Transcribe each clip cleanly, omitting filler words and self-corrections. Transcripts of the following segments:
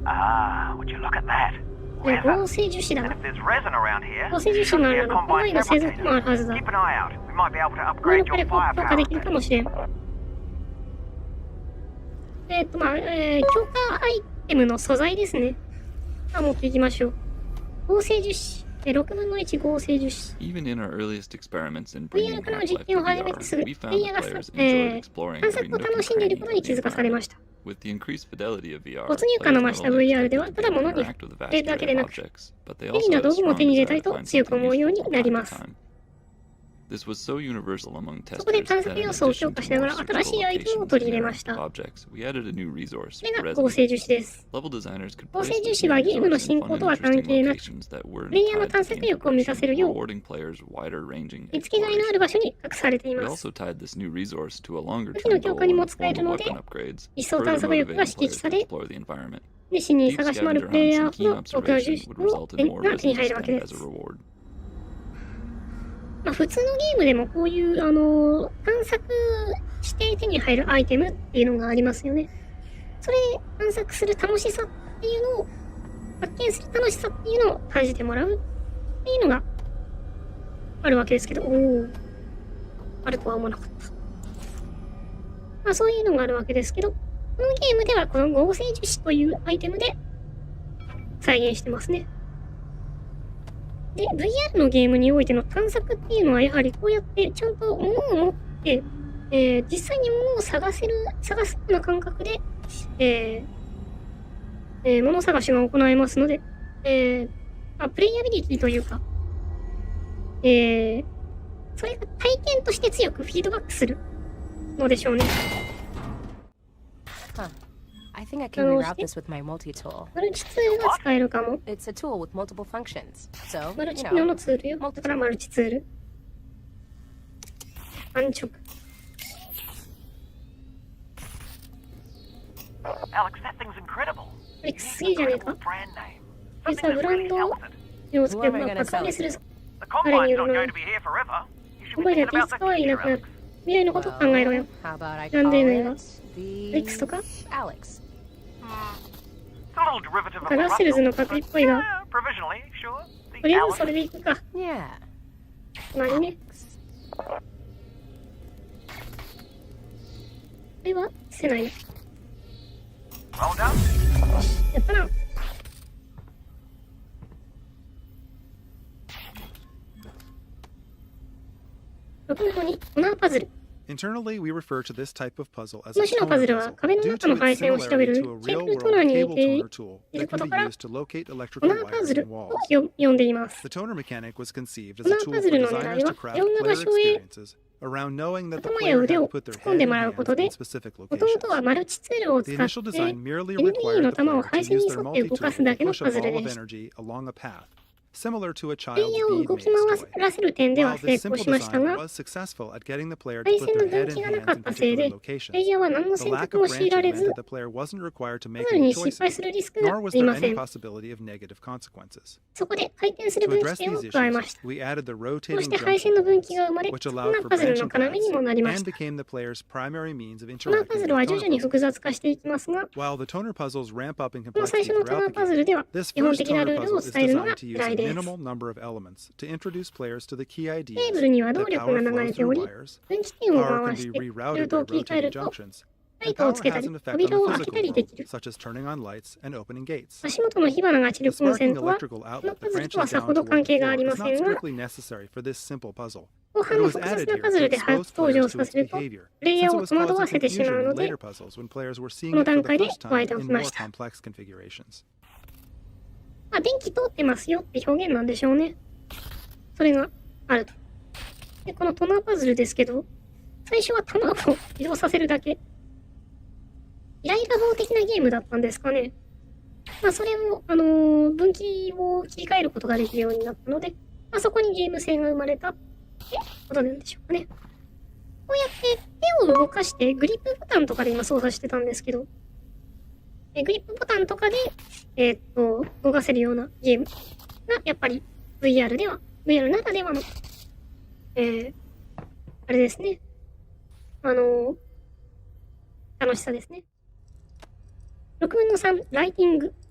合成樹脂だな。合成樹脂があるなら、コンバインの製造もあるはずだ。こういうのから強化できるかもしれん。強化アイテムの素材ですね。持っていきましょう。合成樹脂。6分の1合成樹脂。VR からの実験を始めてすぐ、プレイヤーが探索を楽しんでいることに気づかされました。没入感の増した VR では、ただ物に触れるだけでなく、便利な道具も手に入れたいと強く思うようになります。そこで探索要素を強化しながら新しいアイテムを取り入れました。これが合成樹脂です。合成樹脂はゲームの進行とは関係なく、プレイヤーの探索欲を満たせるよう、見つけがいのある場所に隠されています。武器の強化にも使えるので、一層探索欲が刺激され、熱心に探し回るプレイヤーほど強化樹脂が手に入るわけです。普通のゲームでもこういう探索して手に入るアイテムっていうのがありますよね。それ探索する楽しさっていうのを発見する楽しさっていうのを感じてもらうっていうのがあるわけですけど、あるとは思わなかった。そういうのがあるわけですけど、このゲームではこの合成樹脂というアイテムで再現してますね。で、VR のゲームにおいての探索っていうのはやはりこうやってちゃんと物を持って、実際に物を探すような感覚で、物探しが行えますので、プレイアビリティというか、それが体験として強くフィードバックするのでしょうね。I think I can reroute this with my multi-tool. マルチツールが使えるかも。It's a tool with multiple functions. So, マルチ機能のツールよ。だからマルチツール。安直。アレックスすげえじゃねえか。あいつはブランドをつけば爆売れするぞ。彼によるな。コンバイナーっていつかはいなくなる。未来のことを考えろよ。なんでねえが。アレックスとかラッセルズのパクリっぽいが、とりあえずそれでいくか。何ね。これはせない。やったな。6分の2、トナーパズル。Internally, we refer to this type of puzzle as こ a の種のパズル toner は puzzle 壁の due 中 to の its 配線を調べる similarity シ to a ェイ real プルト world ナーに似 cable て toner tool いる that こ can と be から used to locate ト electrical ナーパ wires ズル and と walls. 呼んでいます。The toner mechanic was conceived as ト a ナー tool パ for ズルの狙い designers は to craft いろんな場 player 所へ experiences around knowing that the 頭や player 腕 had to を put 突 their っ込ん head で and もらうこと hands で in specific もともとは locations. マルチツールを The 使って initial design merely LED required の the 玉を player to 配線 use に their 沿って動か multi-tool すだけ to の push パ a ズル ball で of した。 energy along a path, similar to a プレイ child's ヤーを bead 動き maze 回 toy. らせる点では While 成 this 功 simple しました design が、 was successful at getting the player to 配 put 線 their の分 head 岐 and がなか hands っ in たせい particular で、プレイ locations. ヤーは何の The 選 lack 択 of も強いら branching れ meant ず、 that the player wasn't required to パ make ズル any に失敗 choices, するリスクが nor あ was り there ませ any ん。 possibility of negative consequences. そこで回転する To 分岐 address 点を these 加え issues, ました。 we added the そ rotating して配 junction 線の分岐 poles, が生まれ、 which そん allowed な for パズルの branching 要にもなり paths まし and た。 became the player's primary means of トナーパ interacting ズ with ル the は徐 toner 々に複 puzzles. 雑化していきますが、 While the toner puzzles ramp up in この最 complexity 初のトナ throughout ー the パズ game, ルでは、 this 基本 first 的な toner ルール puzzle を is 伝えるのが designed to use 辛 a いです。 minimal number of elements to introduce players to the key テ ideas ーブルには動 that 力 power が流 flows れてお through り、 wires, 分岐点を power 回 can し be て、ル rerouted ート by を切り替え rotating ると、 junctions, ライ and トを power つけた has り、 an effect 扉 on を the 開けた physical りで world, きる。 such as turning on lights and opening gates. 足元の火花が散り The 込む線 sparking とは、 electrical この outlet パ that ズルと branches はさ down ほど toward 関 the 係があ floor りま is せ not んが、 strictly necessary for this simple puzzle, 後 but 半 it の was 複雑 added な here パズ to ルで初 expose 登場 players さ to its せると、 behavior, プレイヤ since ー it を was 戸惑 causing わせてしま confusion う in ので、 later puzzles when players were こ seeing の it for 段 the 階で first 加え time ておき in ま more した。complex configurations. 電気通ってますよって表現なんでしょうね。それがあると。で、このトナーパズルですけど、最初は卵を移動させるだけ。イライラ棒的なゲームだったんですかね。それを、分岐を切り替えることができるようになったので、そこにゲーム性が生まれたってことなんでしょうかね。こうやって手を動かしてグリップボタンとかで今操作してたんですけど、グリップボタンとかで、動かせるようなゲームが、やっぱり VR ならではの、あれですね。楽しさですね。6分の3、ライティング。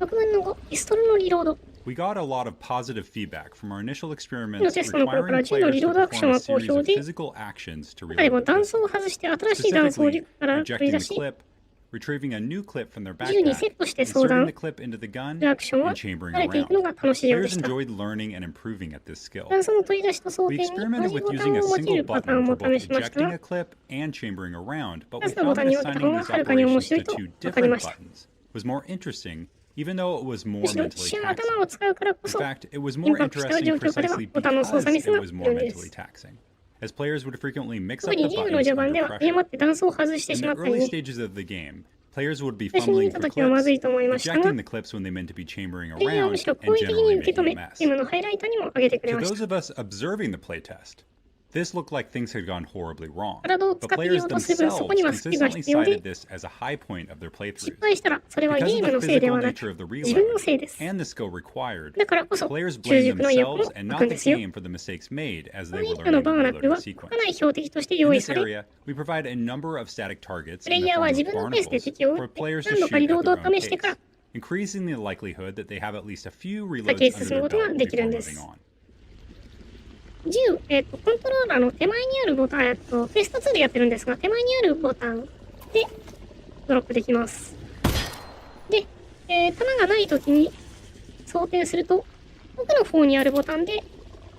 6分の5、ピストルのリロード。 We got a lot of positive feedback from our initial の experiments テストの頃から requiring 銃のリ players ロー to ドアクション perform a は好 series 評 of で、 physical actions to 中でも reload. 弾倉を外して新しい弾倉を Specifically, 銃から取り ejecting 出 the し、 clip, retrieving a new clip from their 銃にセ backpack, ットして装 inserting 弾 the clip into the gun, するアクションは and chambering 慣れていくの around. が楽しいようで Players した。 enjoyed learning and improving at this skill. 弾倉の取り出しと装 We 填に同 experimented じ with ボタン using を a 用い single るパター button ン for も both 試しました ejecting が a、clip and chambering around, but 2 we つのボ found タ that ンに分けた assigning 方が these はるかに面 operations 白い to と two 分かり different ました。 buttons was more interesting, even though it was む more しろ mentally 一瞬 taxing. 頭を使うからこ In そ、 fact, it was イン more パクトした interesting 状況下では precisely ボタンの操 because 作ミス it が was 起き more るんで mentally す。 taxing. as players would frequently mix 特 up に the ゲームの buttons 序盤で under は誤 pressure. って段差を外して In し the まったり early ね。 stages of the game, players would be 最初に見 fumbling た for ときはまずい clips, と思いましたが、 ejecting the clips when they meant to be chambering プレイヤーはむ around, しろ and 好意的に generally 受け止 making め、 a ゲーム mess. のハイライトにも上げてくれ To まし those た。 of us observing the playtest, this looked like things had gone horribly wrong. 体を But 使ってみよ players うとする分、そ themselves こにはスキルが consistently 必要で、 cited this as a high point of their 失 playthroughs. 敗したらそれは Because ゲー of ム the のせいで physical はな nature く、 of the 自分の relay せいです。 and the skill required, だからこそ、 players 習 blame 熟の意欲 themselves も and 湧く not ん the ですよ。 game for the mistakes made as こ they の were 以下の learning バー the ナック reloaded は、 sequence. 儚い標的として In 用意 this され、 area, we provide a number of static targets プレ in イ the ヤーは form 自 of 分のペースで barnacles 敵を撃 for って、 players to 何度か shoot リ at ロードを their own 試してから pace, increasing the likelihood that they have at least a few 先へ reloads 進む under こと their が belt できるん before で moving す。 on. コントローラーの手前にあるボタン、フェスト2でやってるんですが、手前にあるボタンでドロップできます。で、弾がないときに装填すると、奥の方にあるボタンで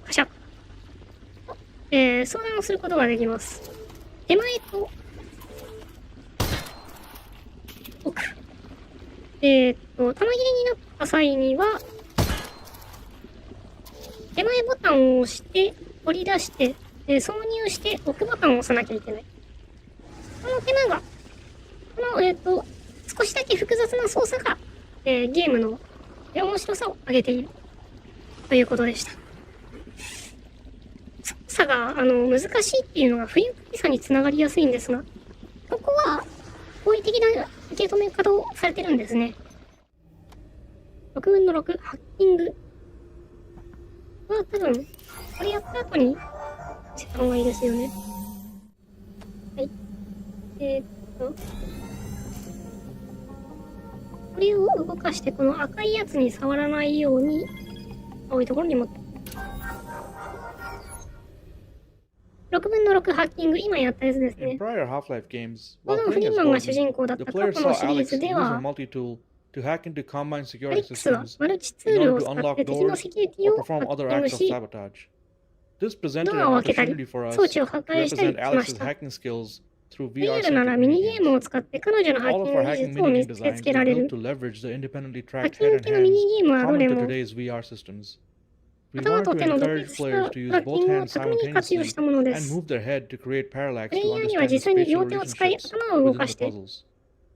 カシャッ、装填をすることができます。手前と奥。弾切れになった際には、手前ボタンを押して取り出して、挿入して奥ボタンを押さなきゃいけない。この手間が、少しだけ複雑な操作が、ゲームの面白さを上げているということでした。操作が難しいっていうのが不愉快さにつながりやすいんですが、ここは好意的な受け止め方をされてるんですね。6分の6、ハッキングは多分、これやった後にした方がいいですよね。はい。これを動かして、この赤いやつに触らないように、青いところに持って。6分の6ハッキング、今やったやつです In ね。 prior Half-Life games, こ while のフ playing リー as マンが主 Gordon, 人公だっ the た過 player 去の saw シリー Alyx ズで use a は、multi-tool to hack into combined ア security リックスは systems マルチツ in ール order を to 使って unlock 敵の doors セキュリティ or をハ perform ッ other キング acts of し、 sabotage. This presented ド an アを開けたり、 opportunity for 装 us 置を破 to 壊したり represent しまし Alyx's た。 hacking skills through VR VR なら centric ミニゲーム minigames. を使って彼女のハッ All キ of ン our グ技 hacking 術を見 minigame せつ designs けら were れ built る。 to leverage the independently ハッ tracked キン head グ and 系のミ hands ニゲームはどれ common to も、 today's VR systems. We 頭 wanted と to 手の独 encourage 立した players ト to use ラッキン both グを hands 巧みに活用 simultaneously したもので and す。 move their head to create parallax プレ to イヤーには understand 実 the 際に spatial 両手を使い relationships 頭を動 within か the して、 puzzles.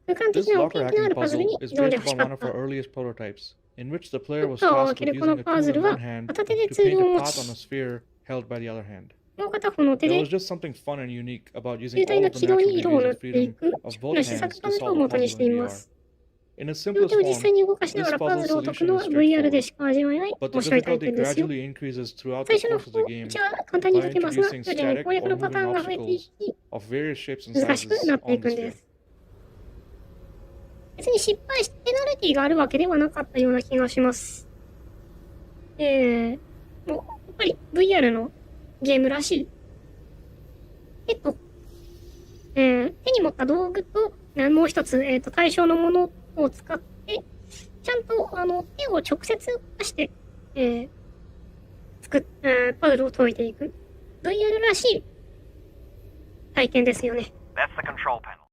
空間 This 的な奥 locker 行きのあ hacking るパズル puzzle に is 挑んで based ほし upon か one っ of た。 our earliest prototypes, in which the ロ player ッ was カーを開 tasked け with るこの using a パ tool ズル in は one hand 片手で to ツー paint ル a を持 path on a ち、 sphere held by the other hand. もう片方の手 There で was just something fun and unique about using 球体 all の of the 軌道 natural に色を degrees 塗 of ってい freedom く of の both 施 hands 策 to パズルを solve a 元に puzzle してい in ま VR. す。 In a 両 simplest 手を実際 form, に動かしなが this らパ puzzle ズルを解く solution の is は VR で straightforward, しか味わえない but the 面白い体 difficulty 験ですよ。 gradually increases throughout 最 the 初の course of the う game ちは簡単に by 解けますが、 introducing 徐々に static 攻略 or のパタ moving ーンが増えてい obstacles き、 of various shapes and 難しくな sizes ってい on く the んで sphere. す。別に失敗してペナルティがあるわけではなかったような気がします。もう、やっぱり VR のゲームらしい。手に持った道具と、もう一つ、対象のものを使って、ちゃんと、手を直接動かして、パズルを解いていく。VR らしい体験ですよね。That's the control panel.